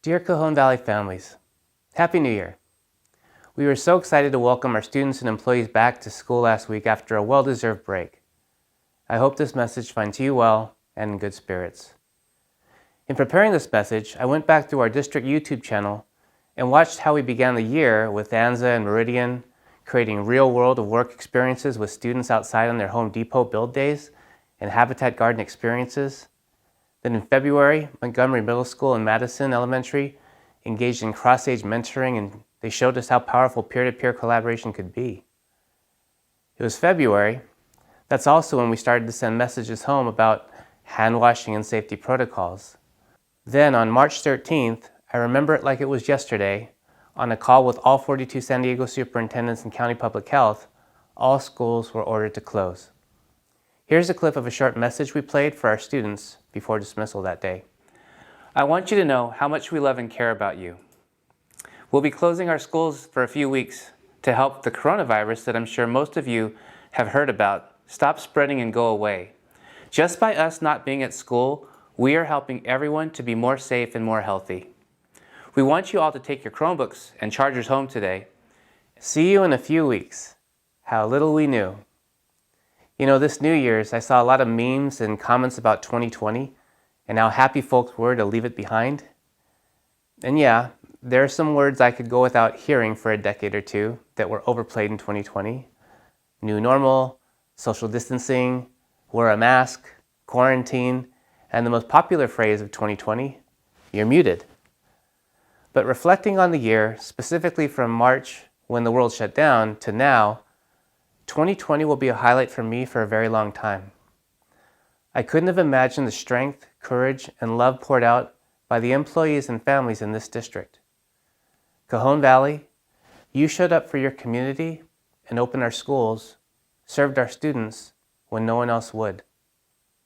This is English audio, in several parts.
Dear Cajon Valley families, Happy New Year! We were so excited to welcome our students and employees back to school last week after a well-deserved break. I hope this message finds you well and in good spirits. In preparing this message, I went back through our district YouTube channel and watched how we began the year with Anza and Meridian creating real world of work experiences with students outside on their Home Depot build days and Habitat Garden experiences. Then in February, Montgomery Middle School and Madison Elementary engaged in cross-age mentoring, and they showed us how powerful peer-to-peer collaboration could be. It was February. That's also when we started to send messages home about hand washing and safety protocols. Then on March 13th, I remember it like it was yesterday, on a call with all 42 San Diego superintendents and county public health, all schools were ordered to close. Here's a clip of a short message we played for our students before dismissal that day. I want you to know how much we love and care about you. We'll be closing our schools for a few weeks to help the coronavirus that I'm sure most of you have heard about stop spreading and go away. Just by us not being at school, we are helping everyone to be more safe and more healthy. We want you all to take your Chromebooks and chargers home today. See you in a few weeks. How little we knew. You know, this New Year's, I saw a lot of memes and comments about 2020 and how happy folks were to leave it behind. And yeah, there are some words I could go without hearing for a decade or two that were overplayed in 2020. New normal, social distancing, wear a mask, quarantine, and the most popular phrase of 2020, you're muted. But reflecting on the year, specifically from March when the world shut down to now, 2020 will be a highlight for me for a very long time. I couldn't have imagined the strength, courage, and love poured out by the employees and families in this district. Cajon Valley, you showed up for your community and opened our schools, served our students when no one else would.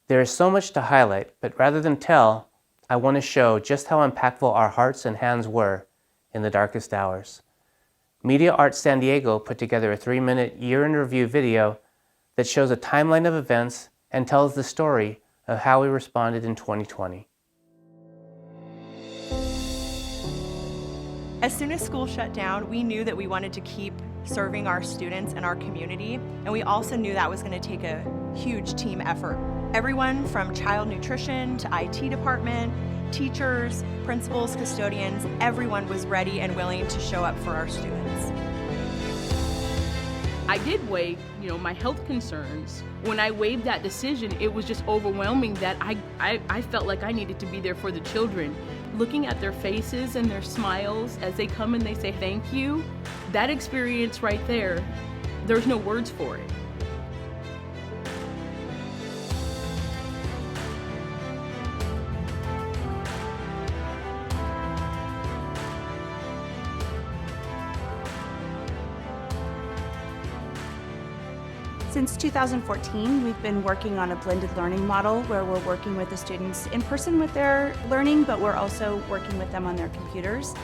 There is so much to highlight, but rather than tell, I want to show just how impactful our hearts and hands were in the darkest hours. Media Arts San Diego put together a 3-minute year-in-review video that shows a timeline of events and tells the story of how we responded in 2020. As soon as school shut down, we knew that we wanted to keep serving our students and our community, and we also knew that was going to take a huge team effort. Everyone from child nutrition to IT department, teachers, principals, custodians, everyone was ready and willing to show up for our students. I did weigh, my health concerns. When I weighed that decision, it was just overwhelming that I felt like I needed to be there for the children. Looking at their faces and their smiles as they come and they say thank you, that experience right there, there's no words for it. Since 2014, we've been working on a blended learning model where we're working with the students in person with their learning, but we're also working with them on their computers.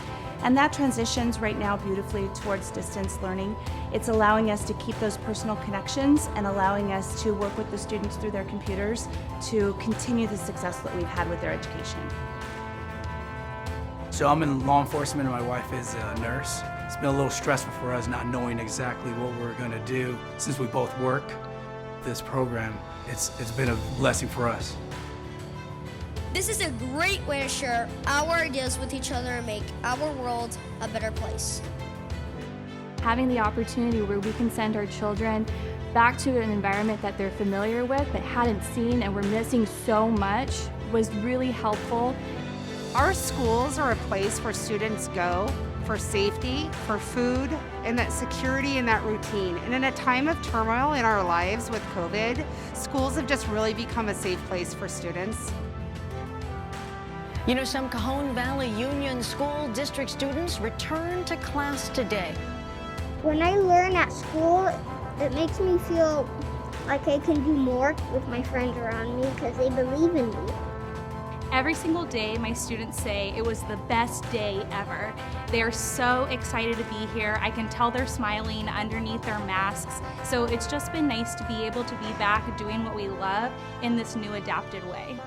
And that transitions right now beautifully towards distance learning. It's allowing us to keep those personal connections and allowing us to work with the students through their computers to continue the success that we've had with their education. So I'm in law enforcement and my wife is a nurse. It's been a little stressful for us not knowing exactly what we're going to do since we both work. This program, it's been a blessing for us. This is a great way to share our ideas with each other and make our world a better place. Having the opportunity where we can send our children back to an environment that they're familiar with but hadn't seen and were missing so much was really helpful. Our schools are a place where students go for safety, for food, and that security and that routine. And in a time of turmoil in our lives with COVID, schools have just really become a safe place for students. Some Cajon Valley Union School District students return to class today. When I learn at school, it makes me feel like I can do more with my friends around me because they believe in me. Every single day, my students say it was the best day ever. They are so excited to be here. I can tell they're smiling underneath their masks. So it's just been nice to be able to be back doing what we love in this new adapted way.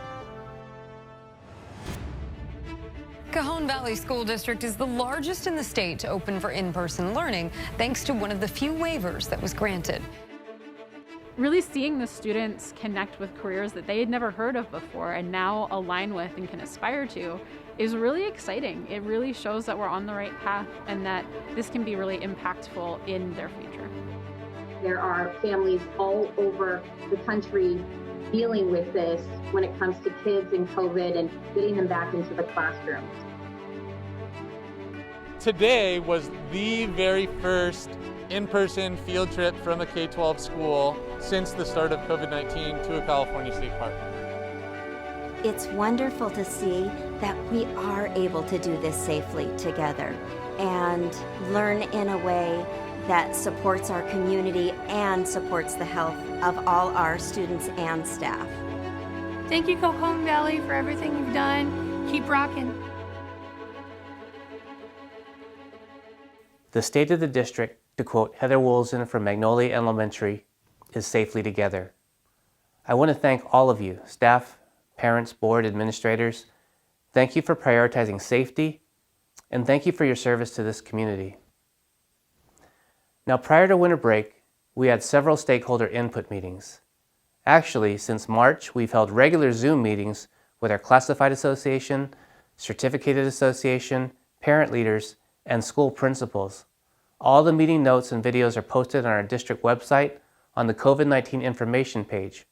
Cajon Valley School District is the largest in the state to open for in-person learning, thanks to one of the few waivers that was granted. Really seeing the students connect with careers that they had never heard of before and now align with and can aspire to is really exciting. It really shows that we're on the right path and that this can be really impactful in their future. There are families all over the country dealing with this when it comes to kids and COVID and getting them back into the classrooms. Today was the very first in-person field trip from a K-12 school since the start of COVID-19 to a California state park. It's wonderful to see that we are able to do this safely together and learn in a way that supports our community and supports the health of all our students and staff. Thank you, Cajon Valley, for everything you've done. Keep rocking. The state of the district, to quote Heather Woolson from Magnolia Elementary, is safely together. I want to thank all of you, staff, parents, board, administrators. Thank you for prioritizing safety, and thank you for your service to this community. Now, prior to winter break, we had several stakeholder input meetings. Actually, since March, we've held regular Zoom meetings with our Classified Association, Certificated Association, parent leaders, and school principals. All the meeting notes and videos are posted on our district website on the COVID-19 information page.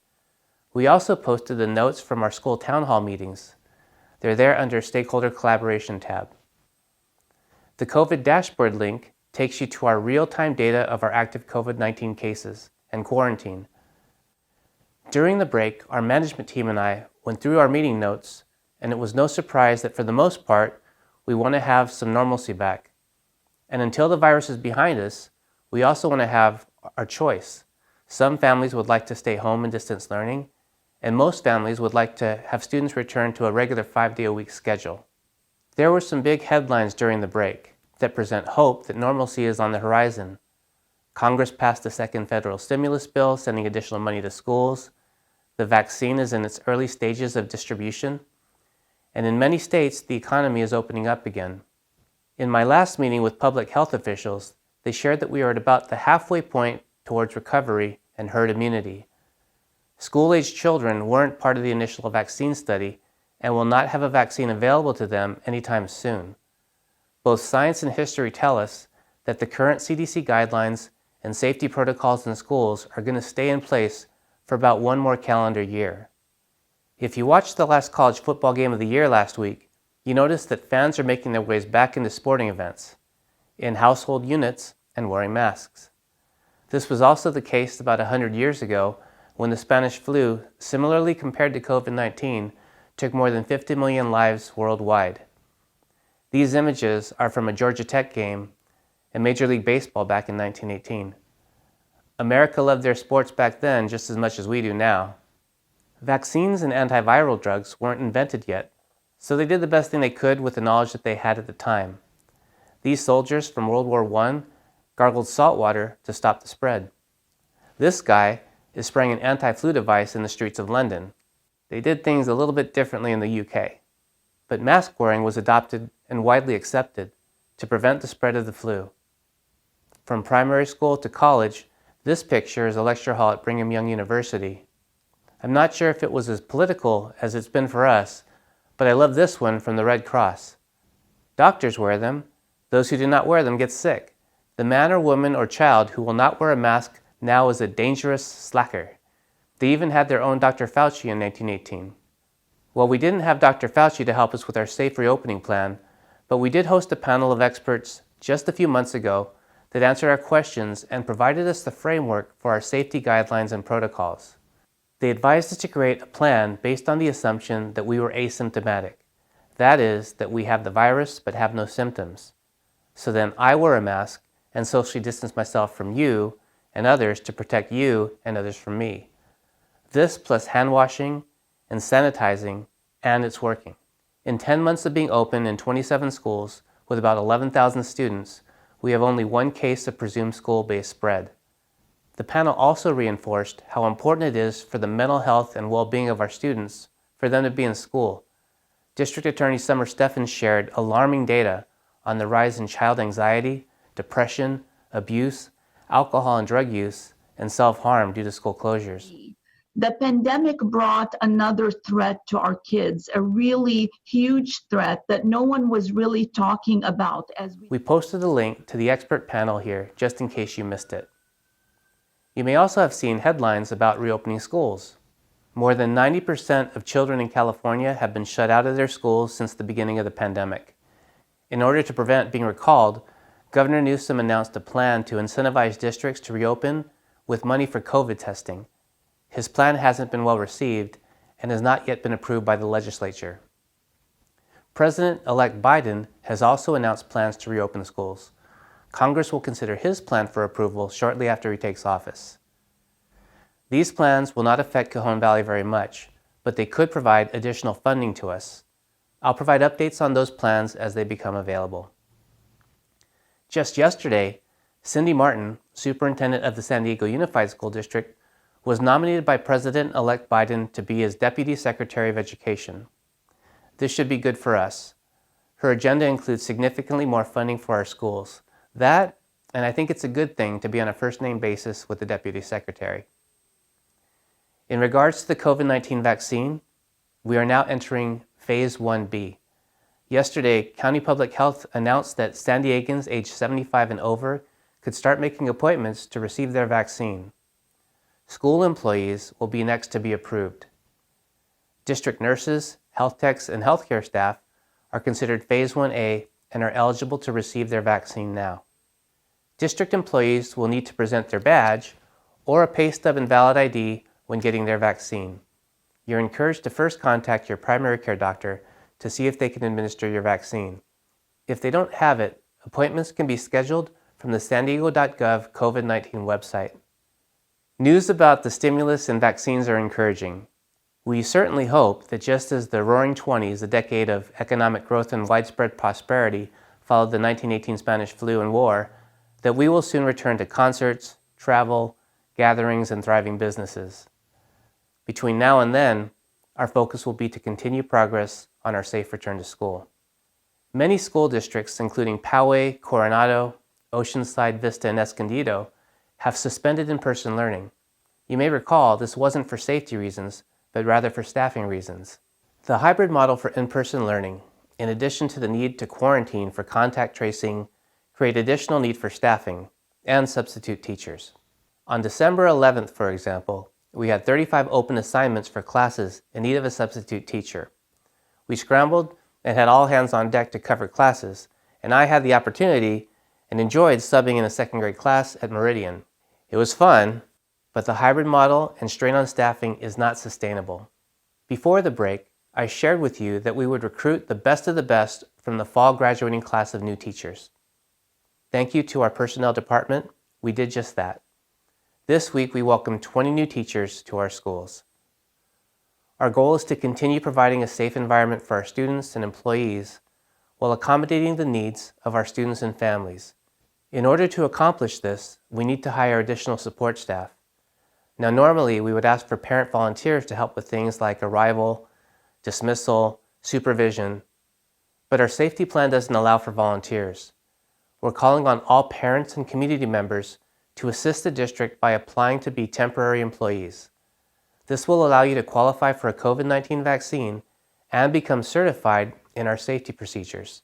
We also posted the notes from our school town hall meetings. They're there under Stakeholder Collaboration tab. The COVID dashboard link takes you to our real-time data of our active COVID-19 cases and quarantine. During the break, our management team and I went through our meeting notes, and it was no surprise that for the most part, we want to have some normalcy back. And until the virus is behind us, we also want to have our choice. Some families would like to stay home in distance learning, and most families would like to have students return to a regular 5-day-a-week schedule. There were some big headlines during the break that present hope that normalcy is on the horizon. Congress passed a second federal stimulus bill, sending additional money to schools. The vaccine is in its early stages of distribution. And in many states, the economy is opening up again. In my last meeting with public health officials, they shared that we are at about the halfway point towards recovery and herd immunity. School-aged children weren't part of the initial vaccine study and will not have a vaccine available to them anytime soon. Both science and history tell us that the current CDC guidelines and safety protocols in schools are going to stay in place for about one more calendar year. If you watched the last college football game of the year last week, you noticed that fans are making their ways back into sporting events, in household units and wearing masks. This was also the case about 100 years ago when the Spanish flu, similarly compared to COVID-19, took more than 50 million lives worldwide. These images are from a Georgia Tech game and Major League Baseball back in 1918. America loved their sports back then just as much as we do now. Vaccines and antiviral drugs weren't invented yet, so they did the best thing they could with the knowledge that they had at the time. These soldiers from World War I gargled salt water to stop the spread. This guy is spraying an anti-flu device in the streets of London. They did things a little bit differently in the UK, but mask wearing was adopted and widely accepted to prevent the spread of the flu. From primary school to college, this picture is a lecture hall at Brigham Young University. I'm not sure if it was as political as it's been for us, but I love this one from the Red Cross. Doctors wear them. Those who do not wear them get sick. The man or woman or child who will not wear a mask now is a dangerous slacker. They even had their own Dr. Fauci in 1918. Well, we didn't have Dr. Fauci to help us with our safe reopening plan, but we did host a panel of experts just a few months ago that answered our questions and provided us the framework for our safety guidelines and protocols. They advised us to create a plan based on the assumption that we were asymptomatic. That is, that we have the virus but have no symptoms. So then I wear a mask and socially distance myself from you and others to protect you and others from me. This plus hand washing and sanitizing, and it's working. In 10 months of being open in 27 schools with about 11,000 students, we have only one case of presumed school-based spread. The panel also reinforced how important it is for the mental health and well-being of our students for them to be in school. District Attorney Summer Steffens shared alarming data on the rise in child anxiety, depression, abuse, alcohol and drug use, and self-harm due to school closures. The pandemic brought another threat to our kids, a really huge threat that no one was really talking about. We posted a link to the expert panel here just in case you missed it. You may also have seen headlines about reopening schools. More than 90% of children in California have been shut out of their schools since the beginning of the pandemic. In order to prevent being recalled, Governor Newsom announced a plan to incentivize districts to reopen with money for COVID testing. His plan hasn't been well received and has not yet been approved by the legislature. President-elect Biden has also announced plans to reopen schools. Congress will consider his plan for approval shortly after he takes office. These plans will not affect Cajon Valley very much, but they could provide additional funding to us. I'll provide updates on those plans as they become available. Just yesterday, Cindy Martin, Superintendent of the San Diego Unified School District, was nominated by President-elect Biden to be his Deputy Secretary of Education. This should be good for us. Her agenda includes significantly more funding for our schools. That, and I think it's a good thing to be on a first-name basis with the Deputy Secretary. In regards to the COVID-19 vaccine, we are now entering Phase 1B. Yesterday, County Public Health announced that San Diegans aged 75 and over could start making appointments to receive their vaccine. School employees will be next to be approved. District nurses, health techs, and healthcare staff are considered Phase 1A and are eligible to receive their vaccine now. District employees will need to present their badge or a pay stub and valid ID when getting their vaccine. You're encouraged to first contact your primary care doctor to see if they can administer your vaccine. If they don't have it, appointments can be scheduled from the san diego.gov COVID-19 website. News about the stimulus and vaccines are encouraging. We certainly hope that just as the Roaring '20s, a decade of economic growth and widespread prosperity, followed the 1918 Spanish flu and war, that we will soon return to concerts, travel, gatherings, and thriving businesses. Between now and then, our focus will be to continue progress on our safe return to school. Many school districts, including Poway, Coronado, Oceanside, Vista, and Escondido, have suspended in-person learning. You may recall this wasn't for safety reasons, but rather for staffing reasons. The hybrid model for in-person learning, in addition to the need to quarantine for contact tracing, create additional need for staffing and substitute teachers. On December 11th, for example, we had 35 open assignments for classes in need of a substitute teacher. We scrambled and had all hands on deck to cover classes, and I had the opportunity and enjoyed subbing in a second grade class at Meridian. It was fun, but the hybrid model and strain on staffing is not sustainable. Before the break, I shared with you that we would recruit the best of the best from the fall graduating class of new teachers. Thank you to our personnel department, we did just that. This week we welcomed 20 new teachers to our schools. Our goal is to continue providing a safe environment for our students and employees while accommodating the needs of our students and families. In order to accomplish this, we need to hire additional support staff. Now normally we would ask for parent volunteers to help with things like arrival, dismissal, supervision, but our safety plan doesn't allow for volunteers. We're calling on all parents and community members to assist the district by applying to be temporary employees. This will allow you to qualify for a COVID-19 vaccine and become certified in our safety procedures.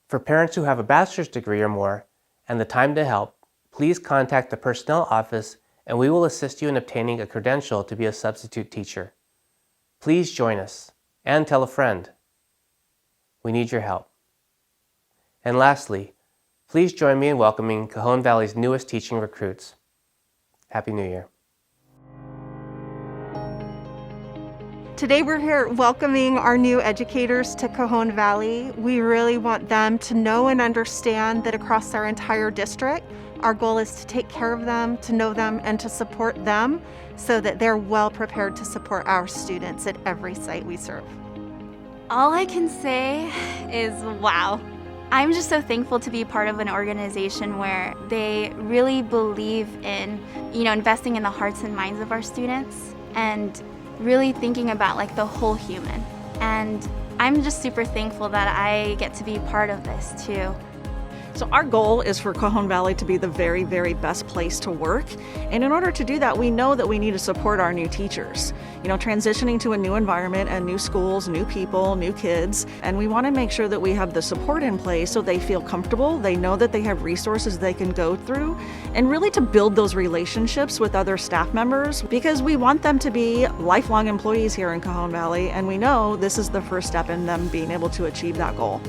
For parents who have a bachelor's degree or more and the time to help, please contact the personnel office and we will assist you in obtaining a credential to be a substitute teacher. Please join us and tell a friend. We need your help. And lastly, please join me in welcoming Cajon Valley's newest teaching recruits. Happy New Year. Today we're here welcoming our new educators to Cajon Valley. We really want them to know and understand that across our entire district, our goal is to take care of them, to know them, and to support them so that they're well prepared to support our students at every site we serve. All I can say is wow. I'm just so thankful to be part of an organization where they really believe in, investing in the hearts and minds of our students and really thinking about like the whole human. And I'm just super thankful that I get to be part of this too. So our goal is for Cajon Valley to be the very, very best place to work. And in order to do that, we know that we need to support our new teachers. You know, transitioning to a new environment and new schools, new people, new kids. And we want to make sure that we have the support in place so they feel comfortable, they know that they have resources they can go through, and really to build those relationships with other staff members, because we want them to be lifelong employees here in Cajon Valley, and we know this is the first step in them being able to achieve that goal.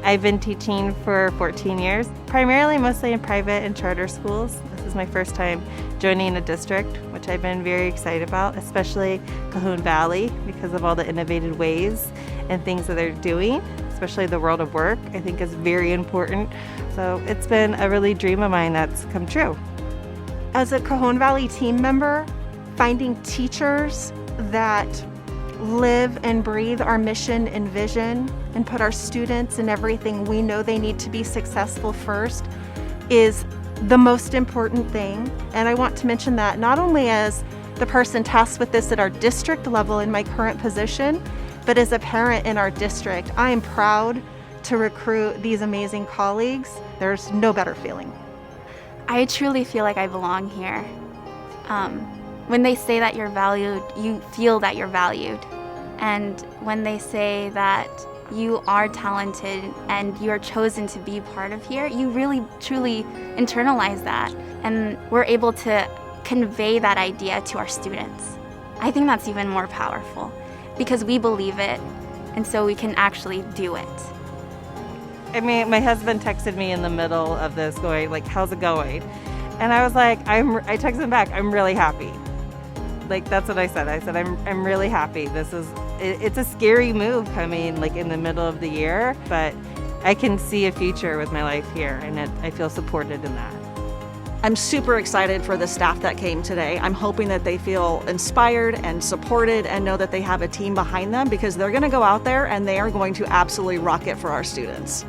I've been teaching for 14 years, primarily mostly in private and charter schools. This is my first time joining a district, which I've been very excited about, especially Cajon Valley, because of all the innovative ways and things that they're doing, especially the world of work, I think is very important. So it's been a really dream of mine that's come true. As a Cajon Valley team member, finding teachers that live and breathe our mission and vision and put our students and everything we know they need to be successful first is the most important thing. And I want to mention that not only as the person tasked with this at our district level in my current position, but as a parent in our district. I am proud to recruit these amazing colleagues. There's no better feeling. I truly feel like I belong here. When they say that you're valued, you feel that you're valued. And when they say that you are talented and you are chosen to be part of here, you really, truly internalize that. And we're able to convey that idea to our students. I think that's even more powerful because we believe it, and so we can actually do it. I mean, my husband texted me in the middle of this going, like, how's it going? And I was like, I texted him back, I'm really happy. Like, that's what I said. I said, I'm really happy. It's a scary move coming like in the middle of the year, but I can see a future with my life here, and I feel supported in that. I'm super excited for the staff that came today. I'm hoping that they feel inspired and supported and know that they have a team behind them, because they're going to go out there and they are going to absolutely rock it for our students.